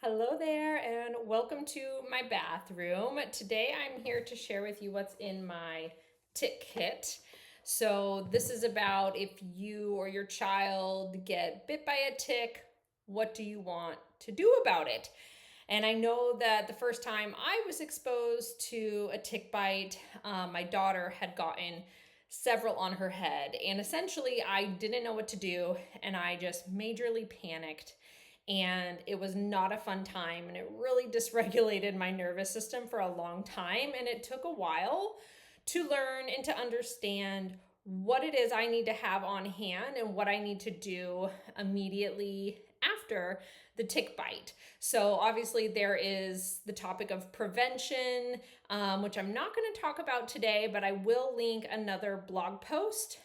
Hello there, and welcome to my bathroom. Today I'm here to share with you what's in my tick kit. So, this is about if you or your child get bit by a tick, what do you want to do about it? And I know that the first time I was exposed to a tick bite, my daughter had gotten several on her head. And essentially, I didn't know what to do, and I just majorly panicked. And it was not a fun time, and it really dysregulated my nervous system for a long time. And it took a while to learn and to understand what it is I need to have on hand and what I need to do immediately after the tick bite. So, obviously, there is the topic of prevention, which I'm not going to talk about today, but I will link another blog post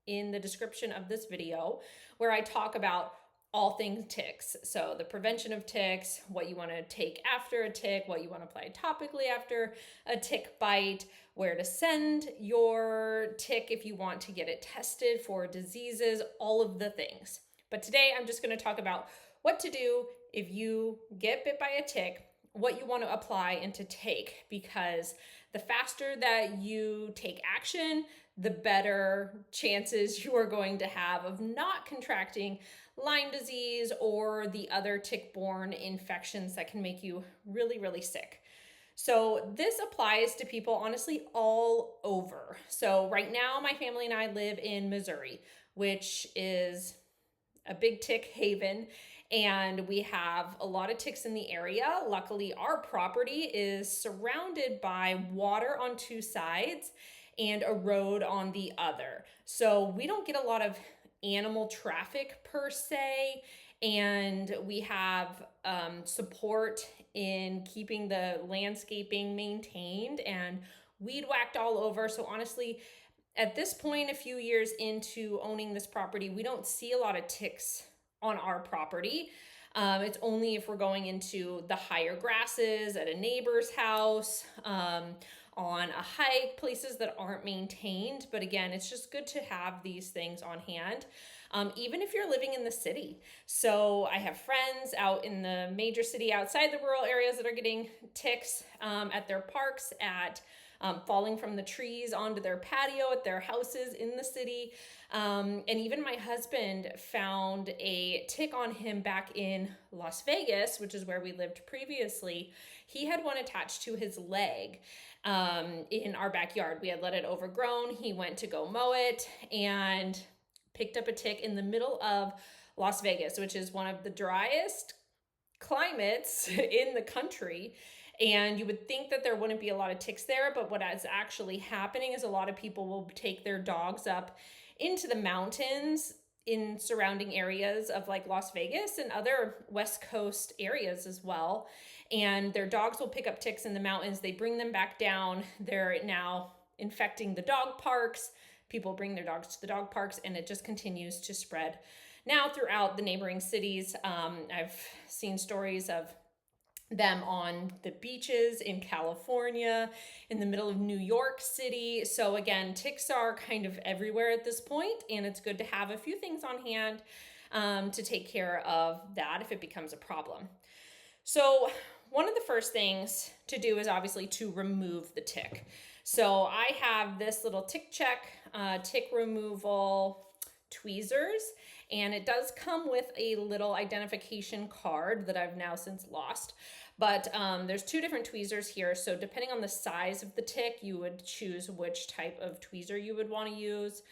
in the description of this video where I talk about all things ticks. So the prevention of ticks, what you want to take after a tick, what you want to apply topically after a tick bite, where to send your tick if you want to get it tested for diseases, all of the things. But today I'm just going to talk about what to do if you get bit by a tick, what you want to apply and to take, because the faster that you take action, the better chances you are going to have of not contracting Lyme disease or the other tick-borne infections that can make you really, really sick. So this applies to people honestly all over. So right now, my family and I live in Missouri, which is a big tick haven, and we have a lot of ticks in the area. Luckily, our property is surrounded by water on two sides and a road on the other. So we don't get a lot of animal traffic per se, and we have support in keeping the landscaping maintained and weed whacked all over. So honestly, at this point, a few years into owning this property, we don't see a lot of ticks on our property. It's only if we're going into the higher grasses at a neighbor's house, on a hike, places that aren't maintained. But again, it's just good to have these things on hand, even if you're living in the city. So I have friends out in the major city outside the rural areas that are getting ticks at their parks, at falling from the trees onto their patio at their houses in the city. And even my husband found a tick on him back in Las Vegas, which is where we lived previously. He had one attached to his leg in our backyard. We had let it overgrown. He went to go mow it and picked up a tick in the middle of Las Vegas, which is one of the driest climates in the country. And you would think that there wouldn't be a lot of ticks there, but what is actually happening is a lot of people will take their dogs up into the mountains in surrounding areas of like Las Vegas and other West Coast areas as well. And their dogs will pick up ticks in the mountains. They bring them back down. They're now infecting the dog parks. People bring their dogs to the dog parks, and it just continues to spread now throughout the neighboring cities. I've seen stories of them on the beaches in California, in the middle of New York City. So again, ticks are kind of everywhere at this point, and it's good to have a few things on hand to take care of that if it becomes a problem. So one of the first things to do is obviously to remove the tick. So I have this little tick check, tick removal tweezers, and it does come with a little identification card that I've now since lost. But there's two different tweezers here. So depending on the size of the tick, you would choose which type of tweezer you would want to use.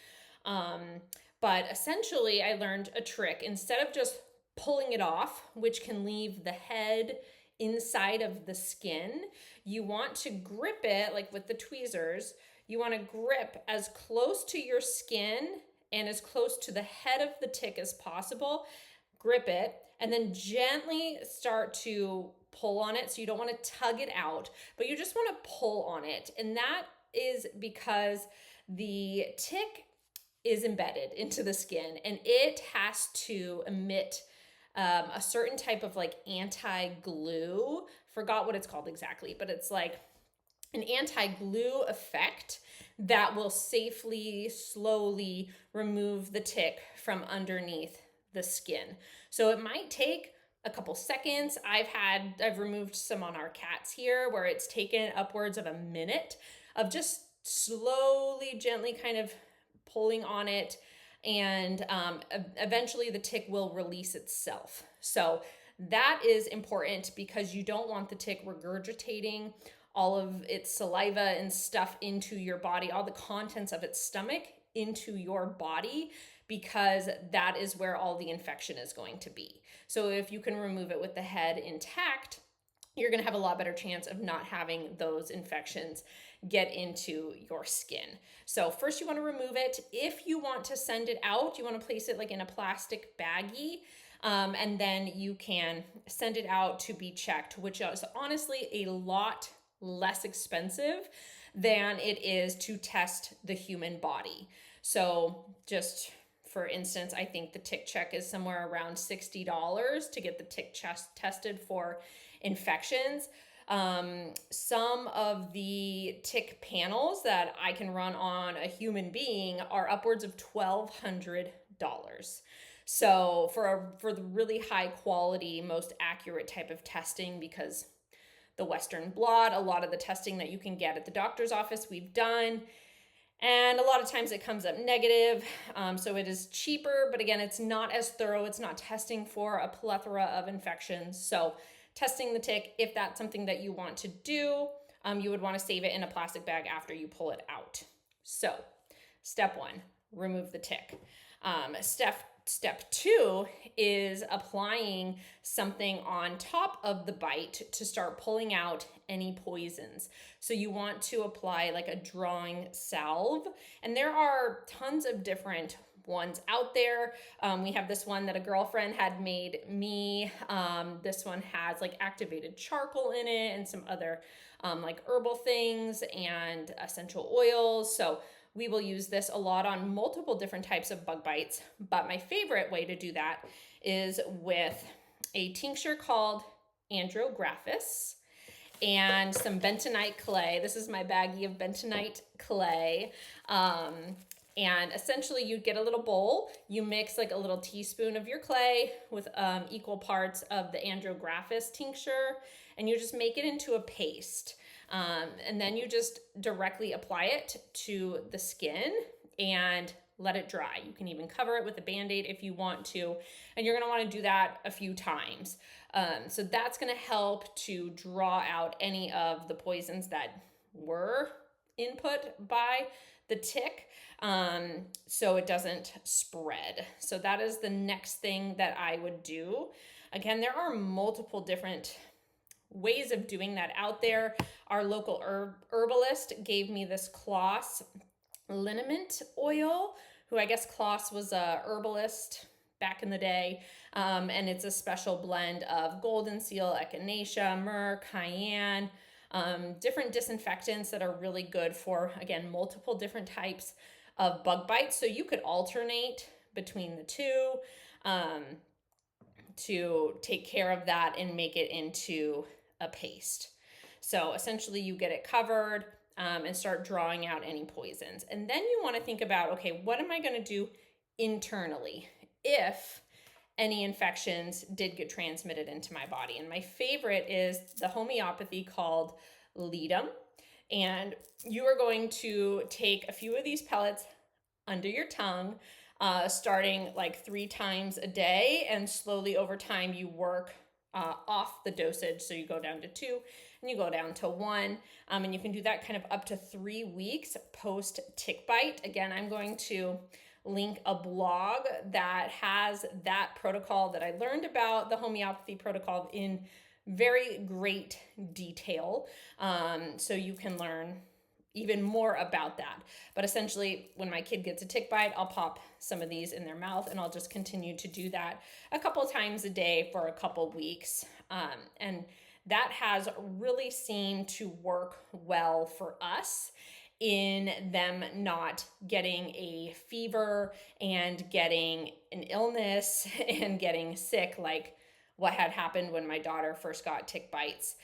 But essentially, I learned a trick. Instead of just pulling it off, which can leave the head inside of the skin, you want to grip it, like with the tweezers, you want to grip as close to your skin and as close to the head of the tick as possible. Grip it and then gently start to pull on it. So you don't want to tug it out, but you just want to pull on it. And that is because the tick is embedded into the skin, and it has to emit a certain type of like anti-glue. Forgot what it's called exactly, but it's like an anti-glue effect that will safely, slowly remove the tick from underneath the skin. So it might take a couple seconds. I've removed some on our cats here where it's taken upwards of a minute of just slowly, gently kind of pulling on it, and eventually the tick will release itself. So that is important because you don't want the tick regurgitating all of its saliva and stuff into your body, all the contents of its stomach into your body, because that is where all the infection is going to be. So if you can remove it with the head intact, you're going to have a lot better chance of not having those infections get into your skin. So first you want to remove it. If you want to send it out, you want to place it like in a plastic baggie, and then you can send it out to be checked, which is honestly a lot less expensive than it is to test the human body. So just for instance, I think the tick check is somewhere around $60 to get the tick chest tested for infections. Some of the tick panels that I can run on a human being are upwards of $1,200. So for the really high quality, most accurate type of testing, because the Western blot, a lot of the testing that you can get at the doctor's office, we've done. And a lot of times it comes up negative. So it is cheaper, but again, it's not as thorough. It's not testing for a plethora of infections. So testing the tick, if that's something that you want to do, you would want to save it in a plastic bag after you pull it out. So step one, remove the tick. Step two is applying something on top of the bite to start pulling out any poisons. So you want to apply like a drawing salve, and there are tons of different ones out there. We have this one that a girlfriend had made me. This one has like activated charcoal in it and some other like herbal things and essential oils. So we will use this a lot on multiple different types of bug bites, but my favorite way to do that is with a tincture called Andrographis and some bentonite clay. This is my baggie of bentonite clay. And essentially you get a little bowl, you mix like a little teaspoon of your clay with equal parts of the Andrographis tincture, and you just make it into a paste. And then you just directly apply it to the skin and let it dry. You can even cover it with a Band-Aid if you want to, and you're gonna wanna do that a few times. So that's gonna help to draw out any of the poisons that were input by the tick, so it doesn't spread. So that is the next thing that I would do. Again, there are multiple different ways of doing that out there. Our local herbalist gave me this Klaas liniment oil, who I guess Klaas was a herbalist back in the day. And it's a special blend of golden seal, echinacea, myrrh, cayenne, different disinfectants that are really good for, again, multiple different types of bug bites. So you could alternate between the two to take care of that and make it into a paste. So essentially you get it covered and start drawing out any poisons. And then you want to think about, okay, what am I going to do internally if any infections did get transmitted into my body? And my favorite is the homeopathy called Ledum. And you are going to take a few of these pellets under your tongue, starting like 3 times a day, and slowly over time you work off the dosage. So you go down to 2 and you go down to 1. And you can do that kind of up to 3 weeks post tick bite. Again, I'm going to link a blog that has that protocol that I learned about, the homeopathy protocol, in very great detail. So you can learn even more about that. But essentially, when my kid gets a tick bite, I'll pop some of these in their mouth, and I'll just continue to do that a couple times a day for a couple weeks. And that has really seemed to work well for us in them not getting a fever and getting an illness and getting sick, like what had happened when my daughter first got tick bites.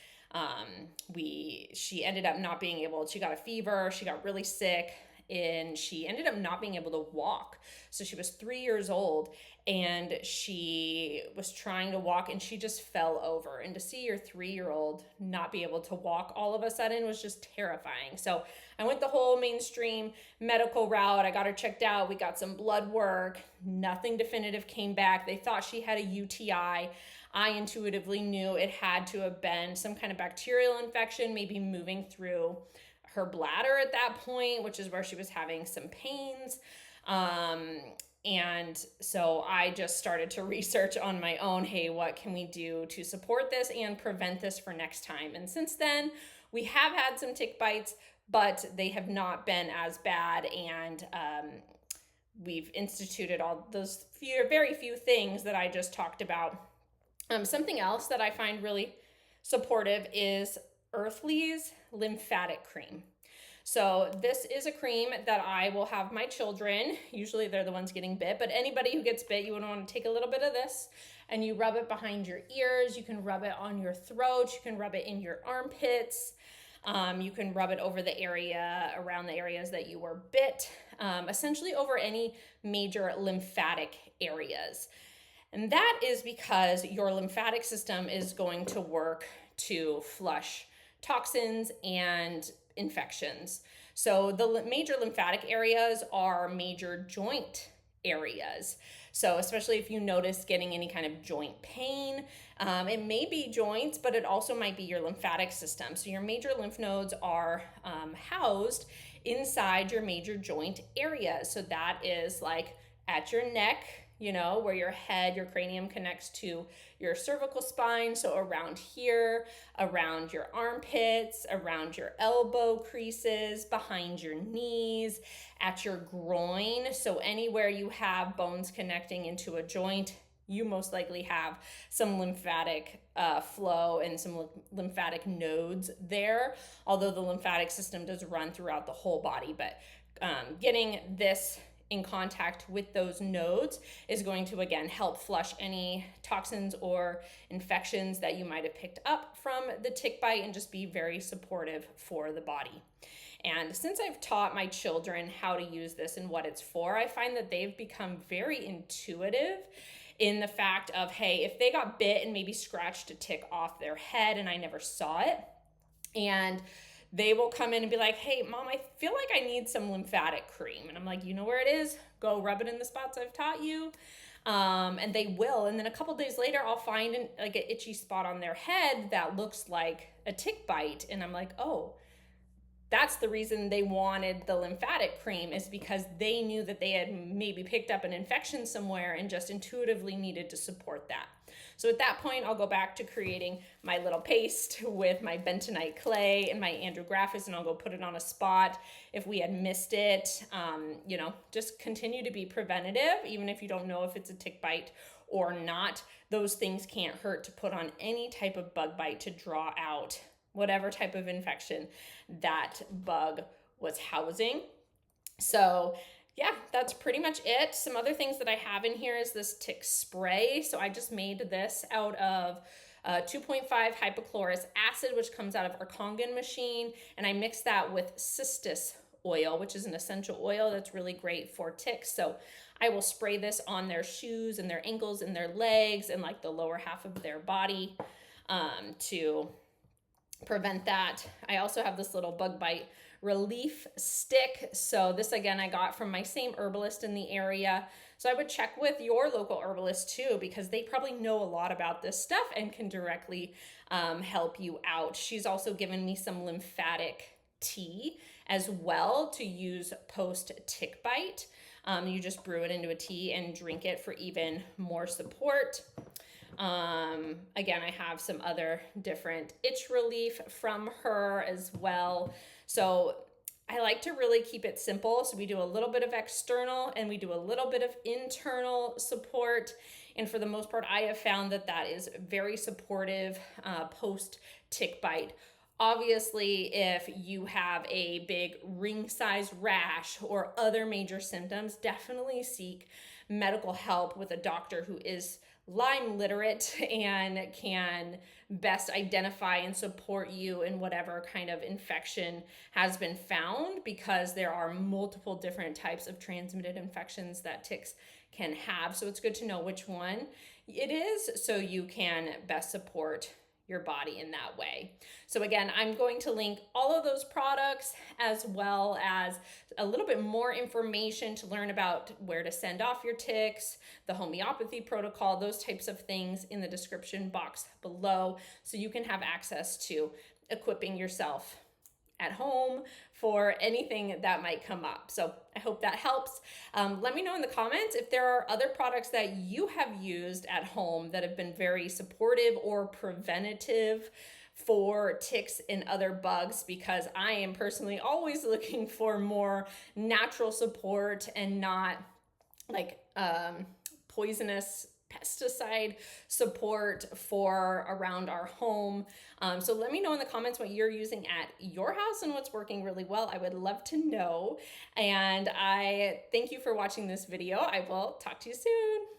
She ended up not being able, she got a fever, she got really sick, and she ended up not being able to walk. So she was 3 years old and she was trying to walk and she just fell over. And to see your 3-year-old not be able to walk all of a sudden was just terrifying. So I went the whole mainstream medical route. I got her checked out. We got some blood work. Nothing definitive came back. They thought she had a UTI. I intuitively knew it had to have been some kind of bacterial infection, maybe moving through her bladder at that point, which is where she was having some pains. And so I just started to research on my own, hey, what can we do to support this and prevent this for next time? And since then, we have had some tick bites, but they have not been as bad. And we've instituted all those very few things that I just talked about. Something else that I find really supportive is Earthly's lymphatic cream. So this is a cream that I will have my children, usually they're the ones getting bit, but anybody who gets bit, you would want to take a little bit of this and you rub it behind your ears. You can rub it on your throat. You can rub it in your armpits. You can rub it over the area, around the areas that you were bit, essentially over any major lymphatic areas. And that is because your lymphatic system is going to work to flush toxins and infections. So the major lymphatic areas are major joint areas. So especially if you notice getting any kind of joint pain, it may be joints, but it also might be your lymphatic system. So your major lymph nodes are housed inside your major joint areas. So that is like at your neck, you know, where your head, your cranium connects to your cervical spine. So around here, around your armpits, around your elbow creases, behind your knees, at your groin. So anywhere you have bones connecting into a joint, you most likely have some lymphatic flow and some lymphatic nodes there. Although the lymphatic system does run throughout the whole body, but getting this in contact with those nodes is going to, again, help flush any toxins or infections that you might have picked up from the tick bite and just be very supportive for the body. And since I've taught my children how to use this and what it's for, I find that they've become very intuitive in the fact of, hey, if they got bit and maybe scratched a tick off their head and I never saw it, and they will come in and be like, hey, Mom, I feel like I need some lymphatic cream. And I'm like, you know where it is? Go rub it in the spots I've taught you. And they will. And then a couple days later, I'll find an itchy spot on their head that looks like a tick bite. And I'm like, oh, that's the reason they wanted the lymphatic cream, is because they knew that they had maybe picked up an infection somewhere and just intuitively needed to support that. So at that point, I'll go back to creating my little paste with my bentonite clay and my andrographis, and I'll go put it on a spot. If we had missed it, just continue to be preventative, even if you don't know if it's a tick bite or not. Those things can't hurt to put on any type of bug bite to draw out whatever type of infection that bug was housing. So yeah, that's pretty much it. Some other things that I have in here is this tick spray. So I just made this out of 2.5 hypochlorous acid, which comes out of our Kangen machine. And I mixed that with cistus oil, which is an essential oil that's really great for ticks. So I will spray this on their shoes and their ankles and their legs and like the lower half of their body to prevent that. I also have this little bug bite relief stick. So this, again, I got from my same herbalist in the area. So I would check with your local herbalist too, because they probably know a lot about this stuff and can directly help you out. She's also given me some lymphatic tea as well to use post tick bite. You just brew it into a tea and drink it for even more support. Again, I have some other different itch relief from her as well. So I like to really keep it simple. So we do a little bit of external and we do a little bit of internal support. And for the most part, I have found that that is very supportive post tick bite. Obviously, if you have a big ring-size rash or other major symptoms, definitely seek medical help with a doctor who is Lyme literate and can best identify and support you in whatever kind of infection has been found, because there are multiple different types of transmitted infections that ticks can have. So it's good to know which one it is so you can best support your body in that way. So again, I'm going to link all of those products as well as a little bit more information to learn about where to send off your ticks, the homeopathy protocol, those types of things in the description box below, so you can have access to equipping yourself at home for anything that might come up. So I hope that helps. Let me know in the comments if there are other products that you have used at home that have been very supportive or preventative for ticks and other bugs, because I am personally always looking for more natural support and not like poisonous pesticide support for around our home. So let me know in the comments what you're using at your house and what's working really well. I would love to know. And I thank you for watching this video. I will talk to you soon.